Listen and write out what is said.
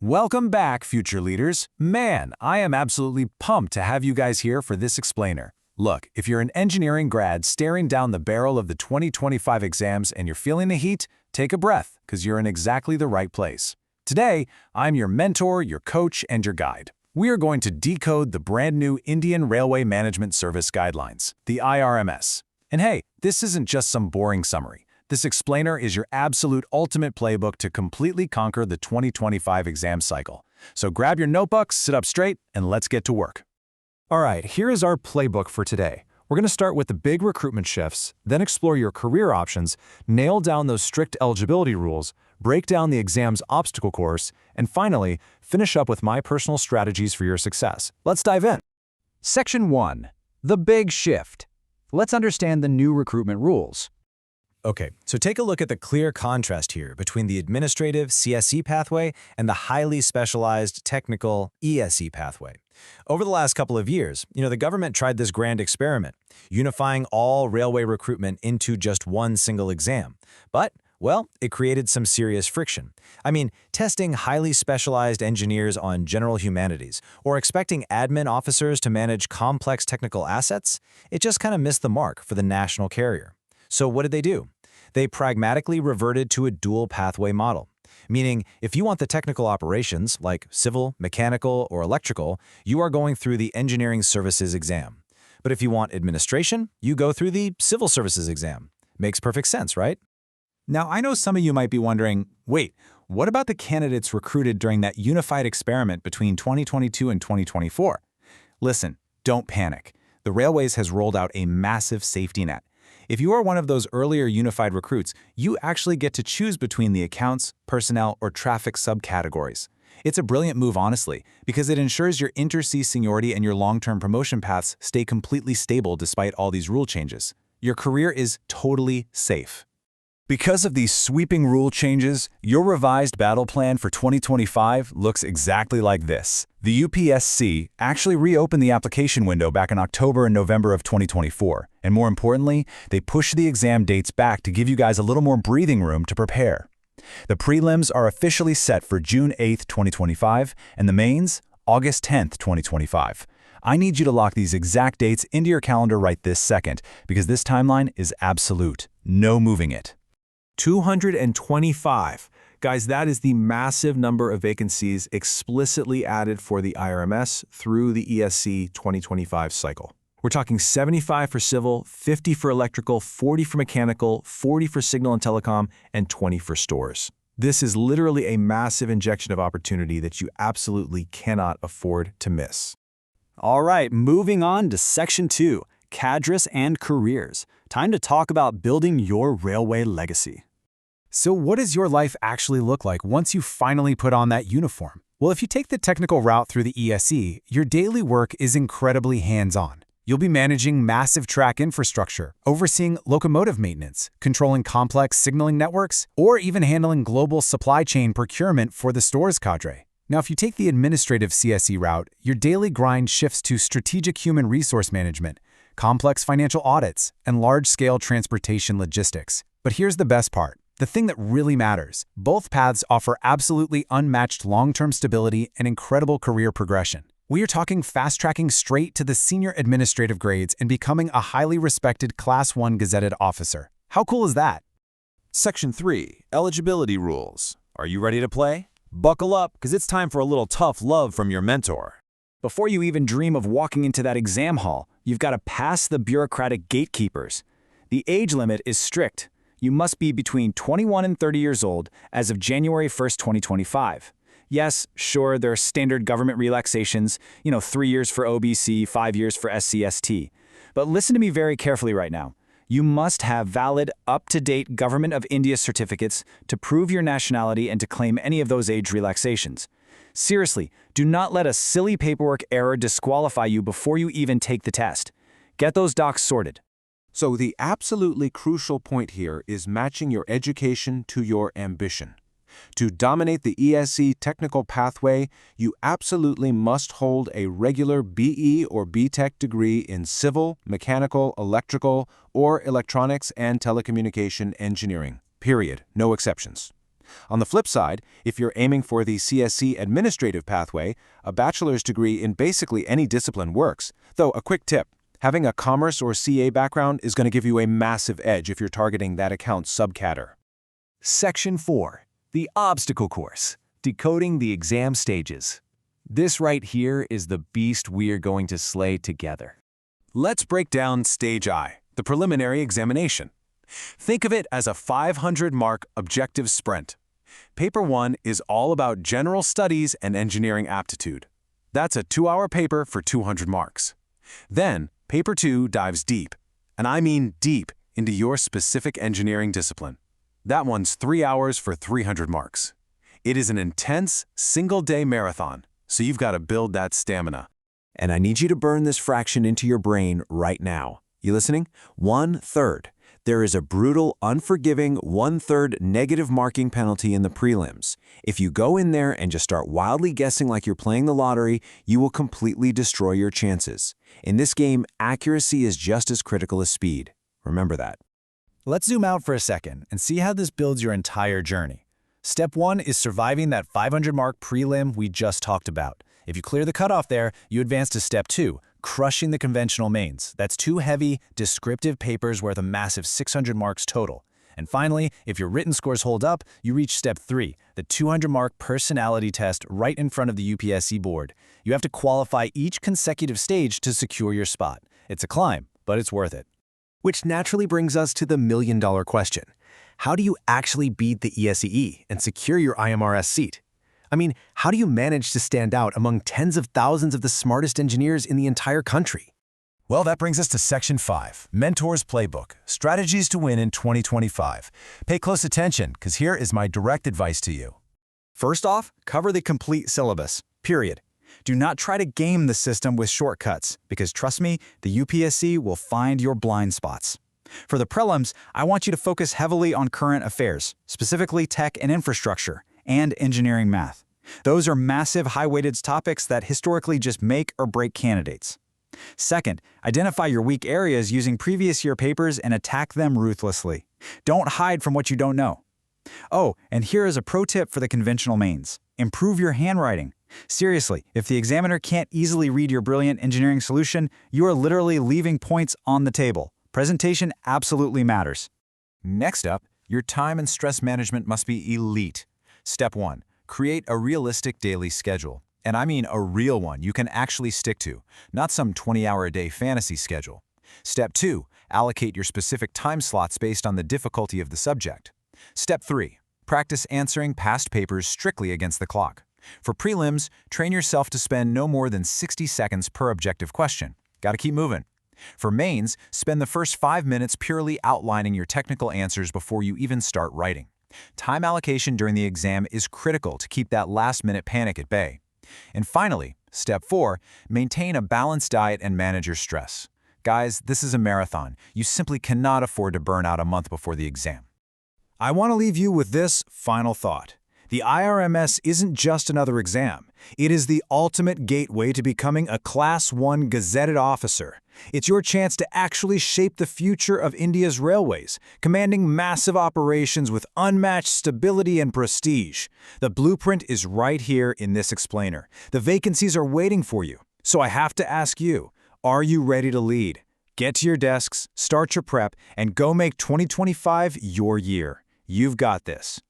Welcome back, future leaders. Man, I am absolutely pumped to have you guys here for this explainer. Look, if you're an engineering grad staring down the barrel of the 2025 exams and you're feeling the heat, take a breath, because you're in exactly the right place. Today, I'm your mentor, your coach, and your guide. We are going to decode the brand new Indian Railway Management Service Guidelines, the IRMS. And hey, this isn't just some boring summary. This explainer is your absolute ultimate playbook to completely conquer the 2025 exam cycle. So grab your notebooks, sit up straight, and let's get to work. All right, here is our playbook for today. We're going to start with the big recruitment shifts, then explore your career options, nail down those strict eligibility rules, break down the exam's obstacle course, and finally, finish up with my personal strategies for your success. Let's dive in. Section 1. The Big Shift. Let's understand the new recruitment rules. Okay, so take a look at the clear contrast here between the administrative CSE pathway and the highly specialized technical ESE pathway. Over the last couple of years, the government tried this grand experiment, unifying all railway recruitment into just one single exam. But, well, it created some serious friction. I mean, testing highly specialized engineers on general humanities or expecting admin officers to manage complex technical assets, it just kind of missed the mark for the national carrier. So what did they do? They pragmatically reverted to a dual pathway model, meaning if you want the technical operations like civil, mechanical, or electrical, you are going through the engineering services exam. But if you want administration, you go through the civil services exam. Makes perfect sense, right? Now, I know some of you might be wondering, wait, what about the candidates recruited during that unified experiment between 2022 and 2024? Listen, don't panic. The Railways has rolled out a massive safety net. If you are one of those earlier unified recruits, you actually get to choose between the accounts, personnel, or traffic subcategories. It's a brilliant move, honestly, because it ensures your inter-C seniority and your long-term promotion paths stay completely stable despite all these rule changes. Your career is totally safe. Because of these sweeping rule changes, your revised battle plan for 2025 looks exactly like this. The UPSC actually reopened the application window back in October and November of 2024, and more importantly, they pushed the exam dates back to give you guys a little more breathing room to prepare. The prelims are officially set for June 8th, 2025, and the mains, August 10th, 2025. I need you to lock these exact dates into your calendar right this second, because this timeline is absolute. No moving it. 225. Guys, that is the massive number of vacancies explicitly added for the IRMS through the ESC 2025 cycle. We're talking 75 for civil, 50 for electrical, 40 for mechanical, 40 for signal and telecom, and 20 for stores. This is literally a massive injection of opportunity that you absolutely cannot afford to miss. All right, moving on to Section 2, Cadres and Careers. Time to talk about building your railway legacy. So what does your life actually look like once you finally put on that uniform? Well, if you take the technical route through the ESE, your daily work is incredibly hands-on. You'll be managing massive track infrastructure, overseeing locomotive maintenance, controlling complex signaling networks, or even handling global supply chain procurement for the stores cadre. Now, if you take the administrative CSE route, your daily grind shifts to strategic human resource management, complex financial audits, and large-scale transportation logistics. But here's the best part. The thing that really matters, both paths offer absolutely unmatched long-term stability and incredible career progression. We are talking fast-tracking straight to the senior administrative grades and becoming a highly respected Class 1 gazetted officer. How cool is that? Section 3. Eligibility Rules. Are you ready to play? Buckle up, because it's time for a little tough love from your mentor. Before you even dream of walking into that exam hall, you've got to pass the bureaucratic gatekeepers. The age limit is strict. You must be between 21 and 30 years old as of January 1st, 2025. Yes, sure, there are standard government relaxations, 3 years for OBC, 5 years for SCST. But listen to me very carefully right now. You must have valid, up-to-date Government of India certificates to prove your nationality and to claim any of those age relaxations. Seriously, do not let a silly paperwork error disqualify you before you even take the test. Get those docs sorted. So the absolutely crucial point here is matching your education to your ambition. To dominate the ESE technical pathway, you absolutely must hold a regular BE or BTech degree in civil, mechanical, electrical, or electronics and telecommunication engineering. Period. No exceptions. On the flip side, if you're aiming for the CSE administrative pathway, a bachelor's degree in basically any discipline works. Though, a quick tip, having a commerce or CA background is going to give you a massive edge if you're targeting that accounts subcategory. Section 4. The Obstacle Course. Decoding the Exam Stages. This right here is the beast we're going to slay together. Let's break down Stage I, the preliminary examination. Think of it as a 500-mark objective sprint. Paper 1 is all about general studies and engineering aptitude. That's a 2-hour paper for 200 marks. Then, Paper 2 dives deep, and I mean deep, into your specific engineering discipline. That one's 3 hours for 300 marks. It is an intense, single-day marathon, so you've got to build that stamina. And I need you to burn this fraction into your brain right now. You listening? 1/3. There is a brutal, unforgiving 1/3 negative marking penalty in the prelims. If you go in there and just start wildly guessing like you're playing the lottery, you will completely destroy your chances. In this game, accuracy is just as critical as speed. Remember that. Let's zoom out for a second and see how this builds your entire journey. Step 1 is surviving that 500-mark prelim we just talked about. If you clear the cutoff there, you advance to Step 2, crushing the conventional mains. That's 2 heavy, descriptive papers worth a massive 600 marks total. And finally, if your written scores hold up, you reach Step 3, the 200-mark personality test right in front of the UPSC board. You have to qualify each consecutive stage to secure your spot. It's a climb, but it's worth it. Which naturally brings us to the million-dollar question. How do you actually beat the ESEE and secure your IMRS seat? I mean, how do you manage to stand out among tens of thousands of the smartest engineers in the entire country? Well, that brings us to Section 5, Mentor's Playbook, Strategies to Win in 2025. Pay close attention, because here is my direct advice to you. First off, cover the complete syllabus, period. Do not try to game the system with shortcuts, because trust me, the UPSC will find your blind spots. For the prelims, I want you to focus heavily on current affairs, specifically tech and infrastructure, and engineering math. Those are massive high-weightage topics that historically just make or break candidates. Second, identify your weak areas using previous year papers and attack them ruthlessly. Don't hide from what you don't know. Oh, and here is a pro tip for the conventional mains. Improve your handwriting. Seriously, if the examiner can't easily read your brilliant engineering solution, you are literally leaving points on the table. Presentation absolutely matters. Next up, your time and stress management must be elite. Step 1. Create a realistic daily schedule. And I mean a real one you can actually stick to, not some 20-hour-a-day fantasy schedule. Step 2. Allocate your specific time slots based on the difficulty of the subject. Step 3. Practice answering past papers strictly against the clock. For prelims, train yourself to spend no more than 60 seconds per objective question. Gotta keep moving. For mains, spend the first 5 minutes purely outlining your technical answers before you even start writing. Time allocation during the exam is critical to keep that last-minute panic at bay. And finally, Step 4, maintain a balanced diet and manage your stress. Guys, this is a marathon. You simply cannot afford to burn out a month before the exam. I want to leave you with this final thought. The IRMS isn't just another exam. It is the ultimate gateway to becoming a Class 1 gazetted officer. It's your chance to actually shape the future of India's railways, commanding massive operations with unmatched stability and prestige. The blueprint is right here in this explainer. The vacancies are waiting for you. So I have to ask you, are you ready to lead? Get to your desks, start your prep, and go make 2025 your year. You've got this.